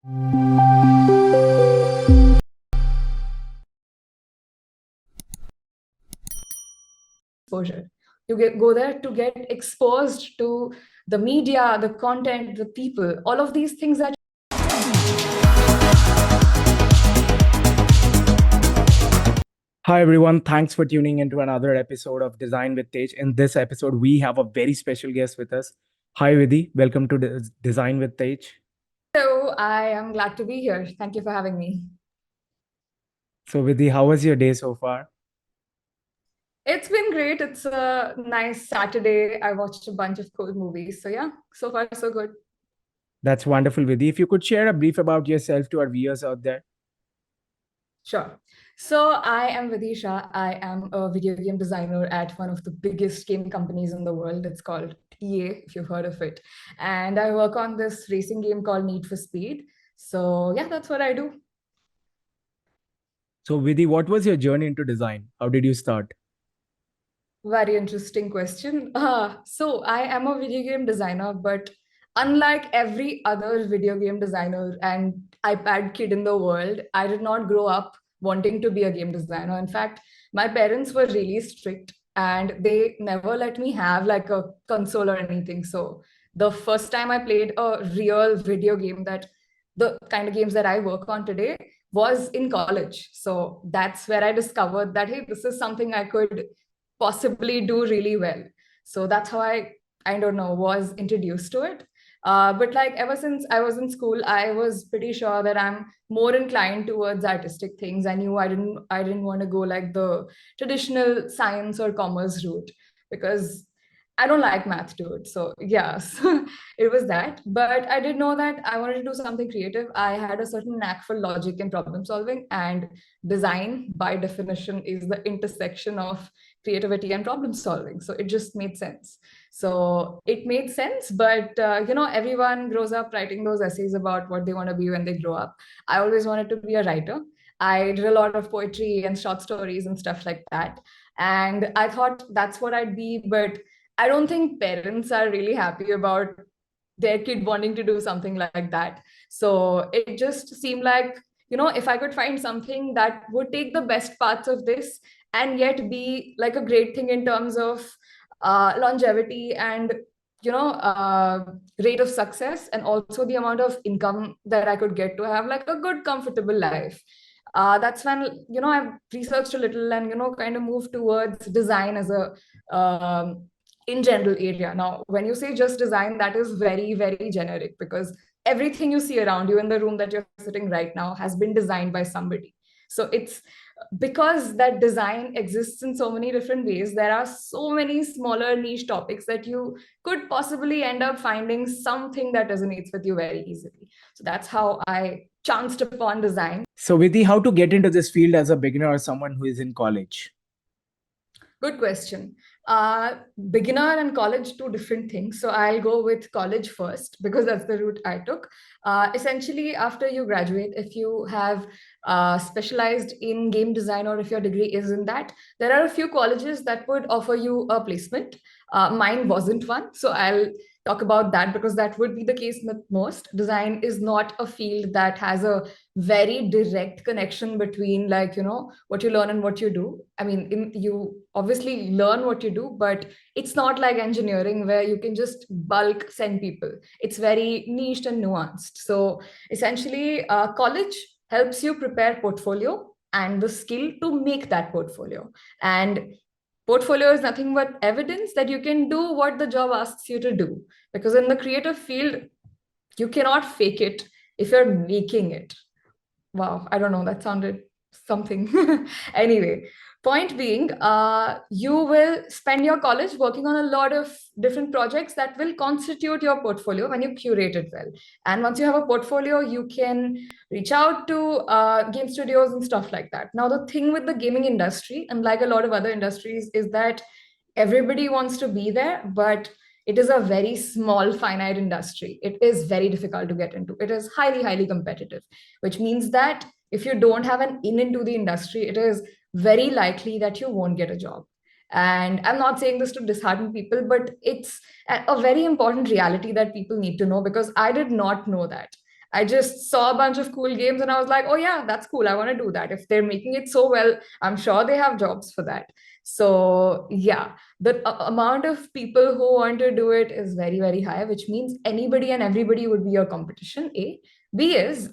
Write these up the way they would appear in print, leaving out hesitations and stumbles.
Exposure. Go there to get exposed to the media, the content, the people, all of these things that. Hi everyone, thanks for tuning into another episode of Design with Tejj. In this episode, we have a very special guest with us. Hi Vidhi, welcome to Design with Tejj. So I am glad to be here. Thank you for having me. So Vidhi, how was your day so far? It's been great. It's a nice Saturday. I watched a bunch of cool movies. So yeah, so far so good. That's wonderful, Vidhi. If you could share a brief about yourself to our viewers out there. Sure. So I am Vidhi. I am a video game designer at one of the biggest game companies in the world. It's called EA, if you've heard of it. And I work on this racing game called Need for Speed. So yeah, that's what I do. So Vidhi, what was your journey into design? How did you start? Very interesting question. So I am a video game designer, but unlike every other video game designer and iPad kid in the world, I did not grow up wanting to be a game designer. In fact, my parents were really strict and they never let me have like a console or anything. So the first time I played a real video game, that the kind of games that I work on today, was in college. So that's where I discovered that, hey, this is something I could possibly do really well. So that's how I don't know, was introduced to it. But like ever since I was in school, I was pretty sure that I'm more inclined towards artistic things. I knew I didn't want to go like the traditional science or commerce route because I don't like math, dude. So yes, it was that. But I did know that I wanted to do something creative. I had a certain knack for logic and problem solving, and design, by definition, is the intersection of creativity and problem solving. So it just made sense. So it made sense, but everyone grows up writing those essays about what they want to be when they grow up. I always wanted to be a writer. I did a lot of poetry and short stories and stuff like that. And I thought that's what I'd be, but I don't think parents are really happy about their kid wanting to do something like that. So it just seemed like, if I could find something that would take the best parts of this and yet be like a great thing in terms of longevity and rate of success, and also the amount of income that I could get to have like a good comfortable life. That's when I've researched a little and kind of moved towards design as a in general area. Now when you say just design, that is very very generic, because everything you see around you in the room that you're sitting right now has been designed by somebody. So it's because that design exists in so many different ways, there are so many smaller niche topics that you could possibly end up finding something that resonates with you very easily. So that's how I chanced upon design. So Vidhi, how to get into this field as a beginner or someone who is in college? Good question. Beginner and college, two different things. So I'll go with college first because that's the route I took. Essentially, after you graduate, if you have specialized in game design, or if your degree is in that, there are a few colleges that would offer you a placement. Mine wasn't one. So I'll talk about that because that would be the case with most. Design is not a field that has a very direct connection between, like, what you learn and what you do. I mean, you obviously learn what you do, but it's not like engineering where you can just bulk send people. It's very niched and nuanced. So essentially, college helps you prepare portfolio and the skill to make that portfolio. And portfolio is nothing but evidence that you can do what the job asks you to do, because in the creative field you cannot fake it if you're making it. Wow, I don't know, that sounded something. Anyway, point being, you will spend your college working on a lot of different projects that will constitute your portfolio when you curate it well. And once you have a portfolio, you can reach out to game studios and stuff like that. Now, the thing with the gaming industry, unlike a lot of other industries, is that everybody wants to be there, but it is a very small finite industry. It is very difficult to get into. It is highly highly competitive, which means that if you don't have an in into the industry, it is very likely that you won't get a job. And I'm not saying this to dishearten people, but it's a very important reality that people need to know, because I did not know that. I just saw a bunch of cool games and I was like, oh yeah, that's cool. I want to do that. If they're making it so well, I'm sure they have jobs for that. So yeah, the amount of people who want to do it is very, very high, which means anybody and everybody would be your competition. A. B is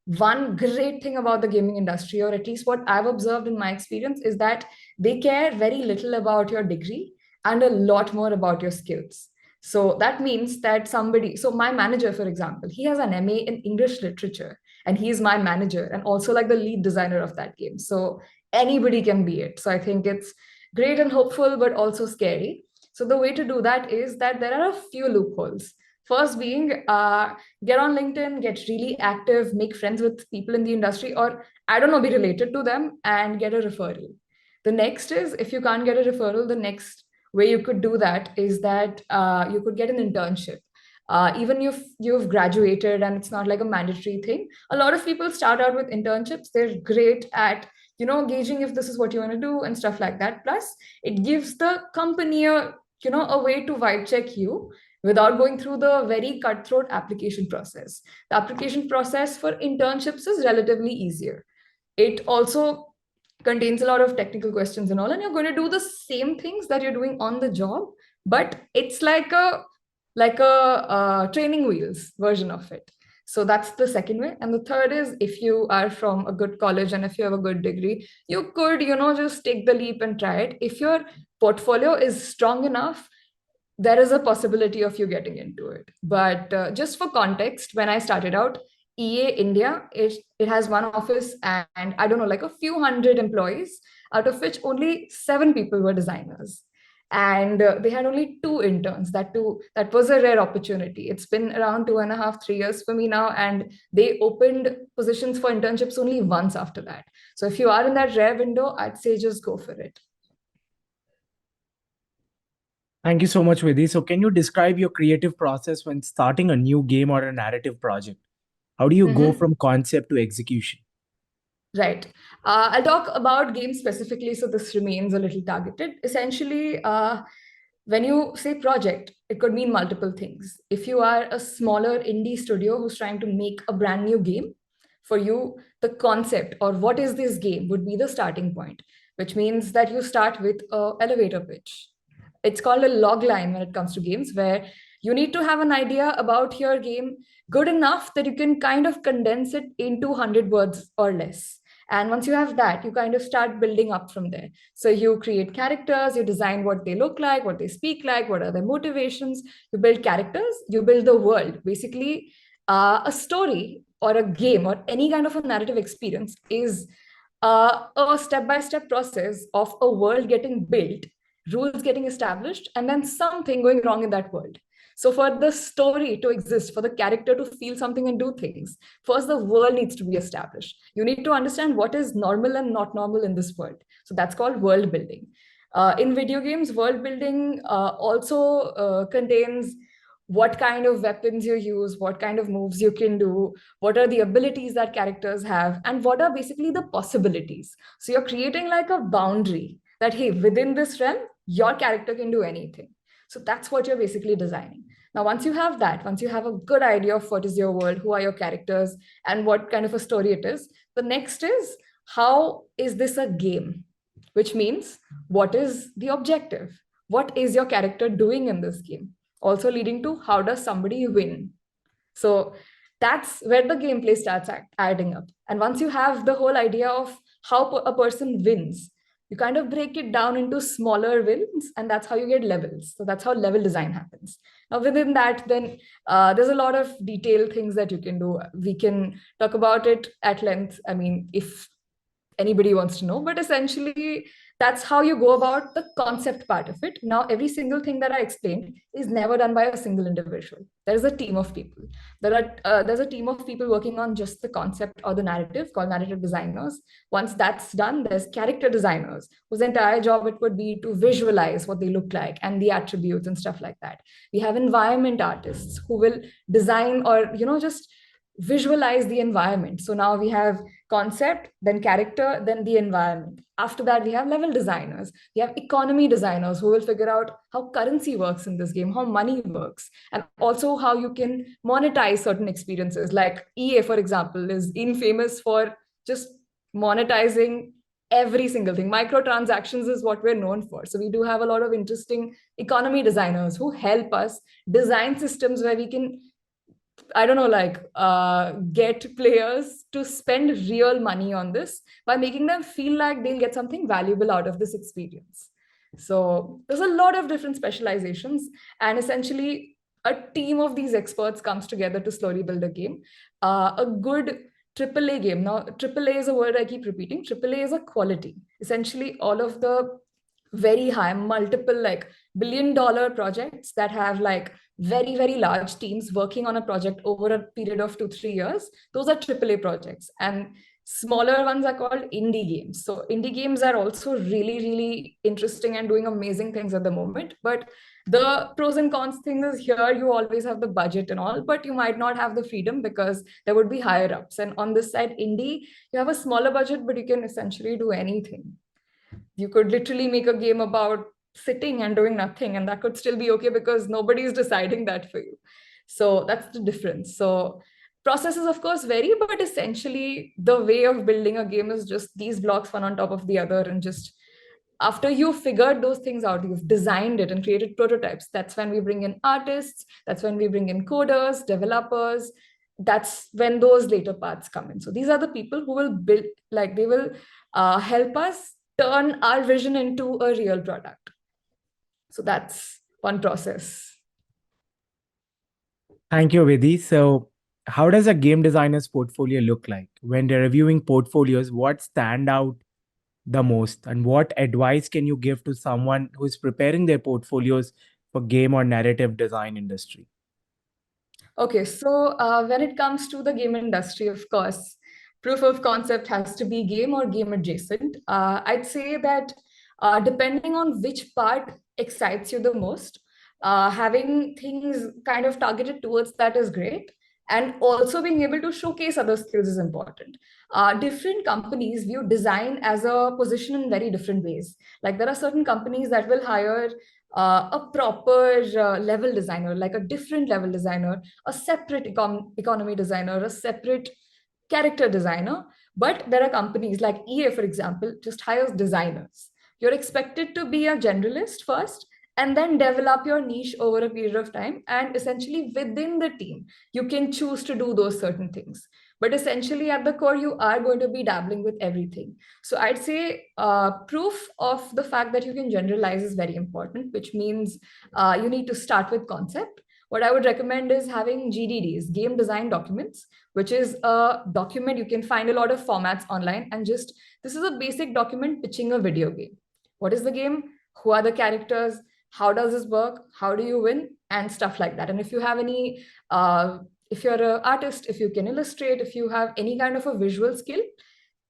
one great thing about the gaming industry, or at least what I've observed in my experience, is that they care very little about your degree and a lot more about your skills. So that means that somebody, so my manager, for example, he has an MA in English literature and he is my manager and also like the lead designer of that game. So anybody can be it. So I think it's great and hopeful, but also scary. So the way to do that is that there are a few loopholes. First being, get on LinkedIn, get really active, make friends with people in the industry, or I don't know, be related to them and get a referral. The next is, if you can't get a referral, the next way you could do that is that you could get an internship. Even if you've graduated and it's not like a mandatory thing, a lot of people start out with internships. They're great at gauging if this is what you want to do and stuff like that. Plus, it gives the company a way to vibe check you without going through the very cutthroat application process. The application process for internships is relatively easier. It also contains a lot of technical questions and all, and you're going to do the same things that you're doing on the job, but it's like a training wheels version of it. So that's the second way. And the third is, if you are from a good college and if you have a good degree, you could just take the leap and try it. If your portfolio is strong enough, there is a possibility of you getting into it. But just for context, when I started out, EA India, it has one office and I don't know, like a few hundred employees, out of which only 7 people were designers. And they had only 2 interns. That was a rare opportunity. It's been around 2.5, 3 years for me now, and they opened positions for internships only once after that. So if you are in that rare window, I'd say just go for it. Thank you so much, Vidhi. So, can you describe your creative process when starting a new game or a narrative project? How do you go Mhm. from concept to execution? Right. I'll talk about games specifically, so this remains a little targeted. Essentially, when you say project, it could mean multiple things. If you are a smaller indie studio who's trying to make a brand new game, for you, the concept or what is this game would be the starting point, which means that you start with a elevator pitch. It's called a log line when it comes to games, where you need to have an idea about your game good enough that you can kind of condense it into 100 words or less. And once you have that, you kind of start building up from there. So you create characters, you design what they look like, what they speak like, what are their motivations. You build characters, you build the world. Basically, a story or a game or any kind of a narrative experience is a step-by-step process of a world getting built, rules getting established, and then something going wrong in that world. So for the story to exist, for the character to feel something and do things, first the world needs to be established. You need to understand what is normal and not normal in this world. So that's called world building. In video games, world building also contains what kind of weapons you use, what kind of moves you can do, what are the abilities that characters have, and what are basically the possibilities. So you're creating like a boundary that, hey, within this realm, your character can do anything. So that's what you're basically designing. Now, once you have that, once you have a good idea of what is your world, who are your characters, and what kind of a story it is, the next is, how is this a game? Which means, what is the objective? What is your character doing in this game? Also leading to, how does somebody win? So that's where the gameplay starts adding up. And once you have the whole idea of how a person wins, you kind of break it down into smaller wins, and that's how you get levels. So that's how level design happens. Now, within that, then there's a lot of detailed things that you can do. We can talk about it at length. I mean, if anybody wants to know, but essentially that's how you go about the concept part of it. Now, every single thing that I explained is never done by a single individual. There's a team of people. There's a team of people working on just the concept or the narrative, called narrative designers. Once that's done, there's character designers whose entire job it would be to visualize what they look like and the attributes and stuff like that. We have environment artists who will design or just visualize the environment. So now we have concept, then character, then the environment. After that, we have level designers. We have economy designers who will figure out how currency works in this game, how money works, and also how you can monetize certain experiences. Like EA, for example, is infamous for just monetizing every single thing. Microtransactions is what we're known for. So we do have a lot of interesting economy designers who help us design systems where we can, I don't know, like get players to spend real money on this by making them feel like they'll get something valuable out of this experience. So there's a lot of different specializations, and essentially a team of these experts comes together to slowly build a game. A good AAA game. Now, AAA is a word I keep repeating. AAA is a quality. Essentially, all of the very high, multiple like billion-dollar projects that have like very, very large teams working on a project over a period of 2, 3 years. Those are AAA projects. And smaller ones are called indie games. So indie games are also really, really interesting and doing amazing things at the moment. But the pros and cons thing is here you always have the budget and all, but you might not have the freedom because there would be higher ups. And on this side, indie, you have a smaller budget, but you can essentially do anything. You could literally make a game about sitting and doing nothing, and that could still be okay because nobody is deciding that for you. So that's the difference. So processes of course vary, but essentially the way of building a game is just these blocks one on top of the other, and just after you've figured those things out, you've designed it and created prototypes, that's when we bring in artists, that's when we bring in coders, developers. That's when those later parts come in. So these are the people who will build, like they will help us turn our vision into a real product. So that's one process. Thank you, Vidhi. So, how does a game designer's portfolio look like? When they're reviewing portfolios, what stand out the most, and what advice can you give to someone who's preparing their portfolios for game or narrative design industry? Okay, so when it comes to the game industry, of course, proof of concept has to be game or game adjacent. I'd say that depending on which part excites you the most, having things kind of targeted towards that is great. And also being able to showcase other skills is important. Different companies view design as a position in very different ways. Like there are certain companies that will hire a proper level designer, like a different level designer, a separate economy designer, a separate character designer. But there are companies like EA, for example, just hires designers. You're expected to be a generalist first and then develop your niche over a period of time. And essentially, within the team, you can choose to do those certain things. But essentially, at the core, you are going to be dabbling with everything. So I'd say proof of the fact that you can generalize is very important, which means you need to start with concept. What I would recommend is having GDDs, game design documents, which is a document you can find a lot of formats online. And just this is a basic document pitching a video game. What is the game? Who are the characters? How does this work? How do you win? And stuff like that. And if you have any, if you're an artist, if you can illustrate, if you have any kind of a visual skill,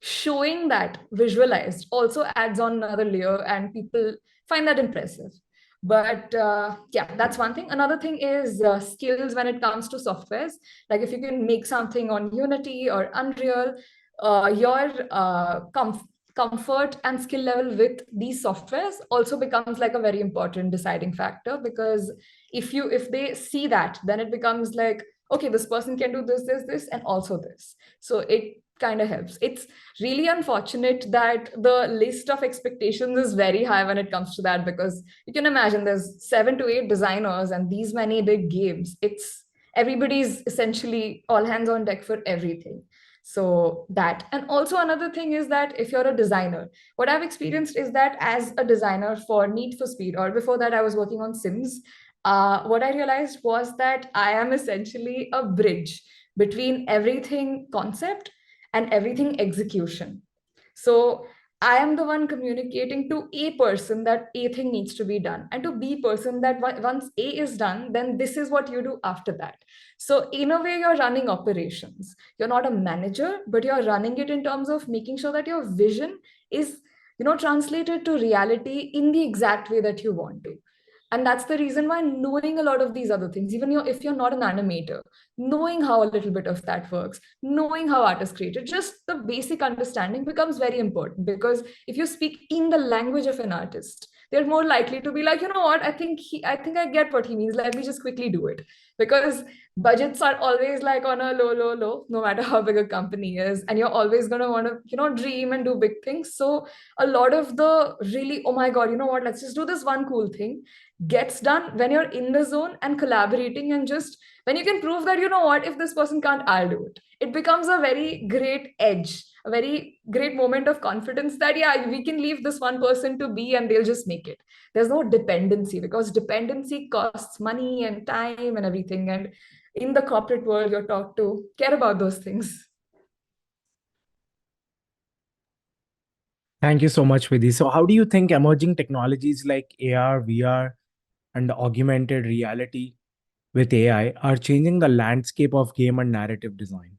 showing that visualized also adds on another layer, and people find that impressive. But yeah, that's one thing. Another thing is skills when it comes to softwares. Like if you can make something on Unity or Unreal, your comfort and skill level with these softwares also becomes like a very important deciding factor, because if they see that, then it becomes like, okay, this person can do this and also this. So it kind of helps. It's really unfortunate that the list of expectations is very high when it comes to that, because you can imagine there's 7 to 8 designers and these many big games. It's everybody's essentially all hands on deck for everything. So that, and also another thing is that if you're a designer, what I've experienced is that as a designer for Need for Speed, or before that I was working on Sims, what I realized was that I am essentially a bridge between everything concept and everything execution. So I am the one communicating to A person that A thing needs to be done, and to B person that once A is done, then this is what you do after that. So in a way, you're running operations. You're not a manager, but you're running it in terms of making sure that your vision is, translated to reality in the exact way that you want to. And that's the reason why knowing a lot of these other things, even if you're not an animator, knowing how a little bit of that works, knowing how art is created, just the basic understanding becomes very important. Because if you speak in the language of an artist, they're more likely to be like, you know what, I think I get what he means. Let me just quickly do it. Because budgets are always like on a low, no matter how big a company is, and you're always going to want to, dream and do big things. So a lot of the really, oh my god, you know what, let's just do this one cool thing, gets done when you're in the zone and collaborating, and just when you can prove that, you know what, if this person can't, I'll do it. It becomes a very great edge, a very great moment of confidence that, yeah, we can leave this one person to be and they'll just make it. There's no dependency, because dependency costs money and time and everything. And in the corporate world, you're taught to care about those things. Thank you so much, Vidhi. So, how do you think emerging technologies like AR, VR, and augmented reality with AI are changing the landscape of game and narrative design?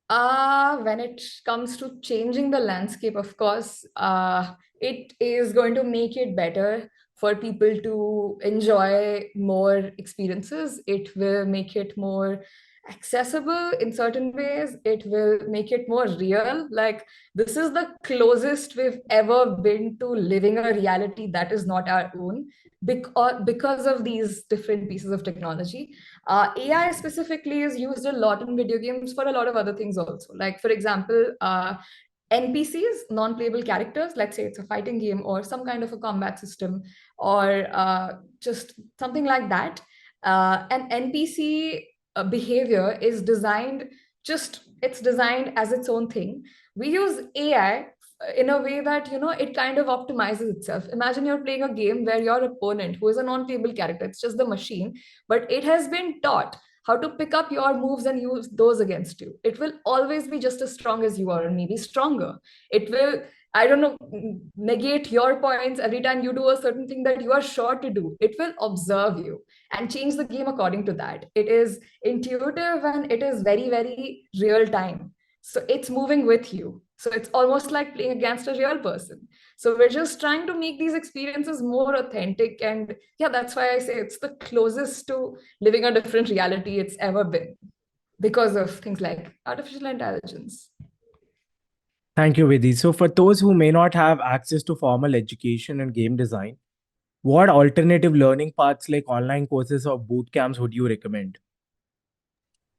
When it comes to changing the landscape, of course, it is going to make it better for people to enjoy more experiences. It will make it more accessible in certain ways. It will make it more real. Like, this is the closest we've ever been to living a reality that is not our own, because of these different pieces of technology. AI specifically is used a lot in video games for a lot of other things also. Like, for example, NPCs, non-playable characters, let's say it's a fighting game or some kind of a combat system, or just something like that. An NPC behavior is designed, it's designed as its own thing. We use AI in a way that, it kind of optimizes itself. Imagine you're playing a game where your opponent, who is a non-playable character, it's just the machine, but it has been taught how to pick up your moves and use those against you. It will always be just as strong as you are, and maybe stronger. It will, I don't know, negate your points every time you do a certain thing that you are sure to do. It will observe you and change the game according to that. It is intuitive and it is very, very real time. So it's moving with you. So it's almost like playing against a real person. So we're just trying to make these experiences more authentic. And yeah, that's why I say it's the closest to living a different reality it's ever been, because of things like artificial intelligence. Thank you, Vidhi. So, for those who may not have access to formal education in game design, what alternative learning paths like online courses or boot camps would you recommend?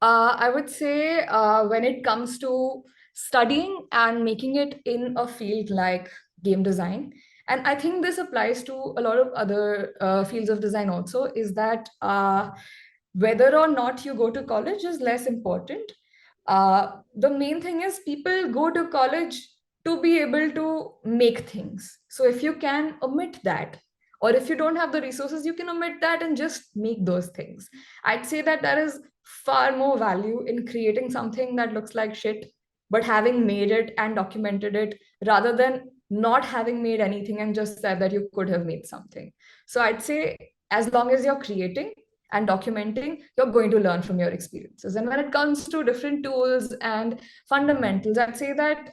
I would say, when it comes to studying and making it in a field like game design, and I think this applies to a lot of other fields of design also, is that whether or not you go to college is less important. The main thing is people go to college to be able to make things. So if you can omit that, or if you don't have the resources, you can omit that and just make those things. I'd say that there is far more value in creating something that looks like shit, but having made it and documented it, rather than not having made anything and just said that you could have made something. So I'd say, as long as you're creating and documenting, you're going to learn from your experiences. And when it comes to different tools and fundamentals, I'd say that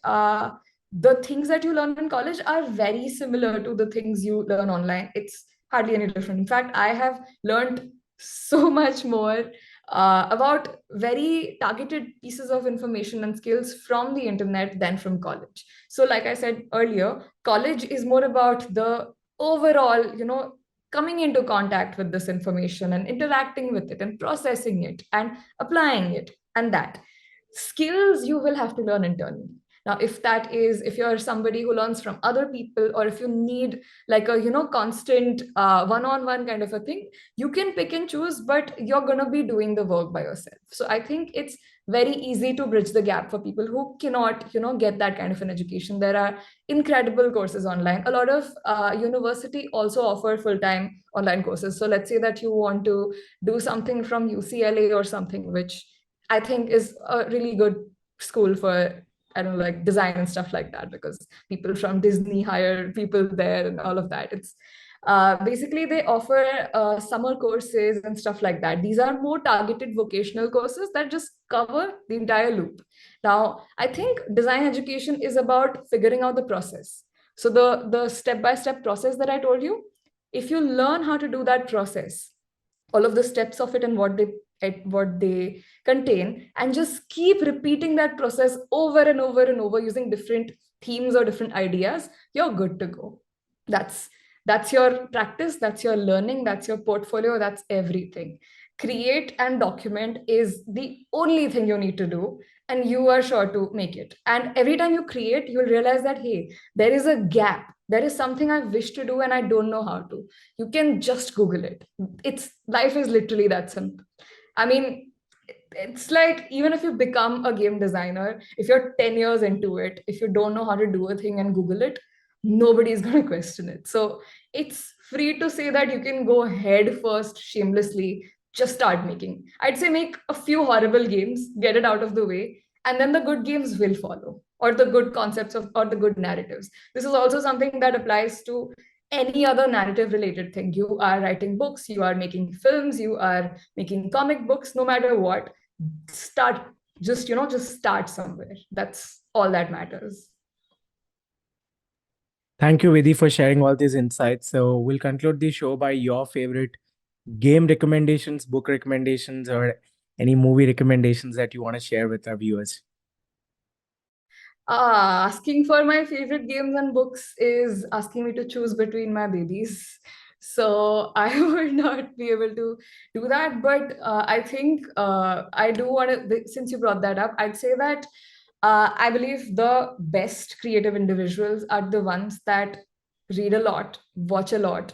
the things that you learn in college are very similar to the things you learn online. It's hardly any different. In fact, I have learned so much more about very targeted pieces of information and skills from the internet than from college. So, like I said earlier, college is more about the overall, coming into contact with this information and interacting with it and processing it and applying it. And that skills you will have to learn internally. Now, if that is, if you're somebody who learns from other people, or if you need like a, constant one-on-one kind of a thing, you can pick and choose, but you're going to be doing the work by yourself. So I think it's very easy to bridge the gap for people who cannot, get that kind of an education. There are incredible courses online. A lot of university also offer full-time online courses. So let's say that you want to do something from UCLA or something, which I think is a really good school for, I don't know, like design and stuff like that, because people from Disney hire people there and all of that. It's basically they offer summer courses and stuff like that. These are more targeted vocational courses that just cover the entire loop. Now, I think design education is about figuring out the process. So the step by step process that I told you, If you learn how to do that process, all of the steps of it and what they contain, and just keep repeating that process over and over and over using different themes or different ideas, you're good to go. That's that's your practice, that's your learning, that's your portfolio, that's everything. Create and document is the only thing you need to do, and you are sure to make it. And every time you create, you'll realize that, hey, there is a gap, there is something I wish to do and I don't know how to. You can just Google it. It's life is literally that simple. I mean, it's like, even if you become a game designer, if you're 10 years into it, if you don't know how to do a thing and Google it, nobody's going to question it. So it's free to say that you can go head first shamelessly, just start making. I'd say make a few horrible games, get it out of the way, and then the good games will follow, or the good concepts of, or the good narratives. This is also something that applies to any other narrative related thing. You are writing books, you are making films, you are making comic books, no matter what, start, just just start somewhere. That's all that matters. Thank you, Vidhi, for sharing all these insights. So we'll conclude the show by your favorite game recommendations, book recommendations, or any movie recommendations that you want to share with our viewers. Asking for my favorite games and books is asking me to choose between my babies. So I would not be able to do that. But I think I do want to, since you brought that up, I'd say that I believe the best creative individuals are the ones that read a lot, watch a lot,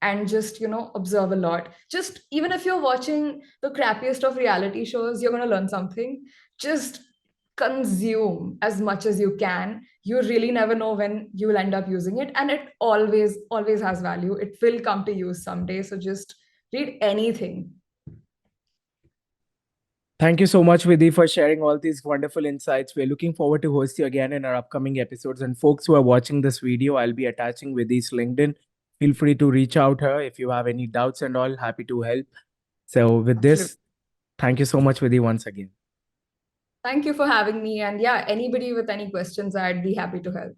and just observe a lot. Just even if you're watching the crappiest of reality shows, you're going to learn something. Just consume as much as you can. You really never know when you will end up using it, and it always has value. It will come to use someday. So just read anything. Thank you so much, Vidhi, for sharing all these wonderful insights. We're looking forward to host you again in our upcoming episodes. And folks who are watching this video, I'll be attaching Vidhi's LinkedIn. Feel free to reach out her if you have any doubts and all. Happy to help. So with Absolutely. this, thank you so much, Vidhi, once again. Thank you for having me. And yeah, anybody with any questions, I'd be happy to help.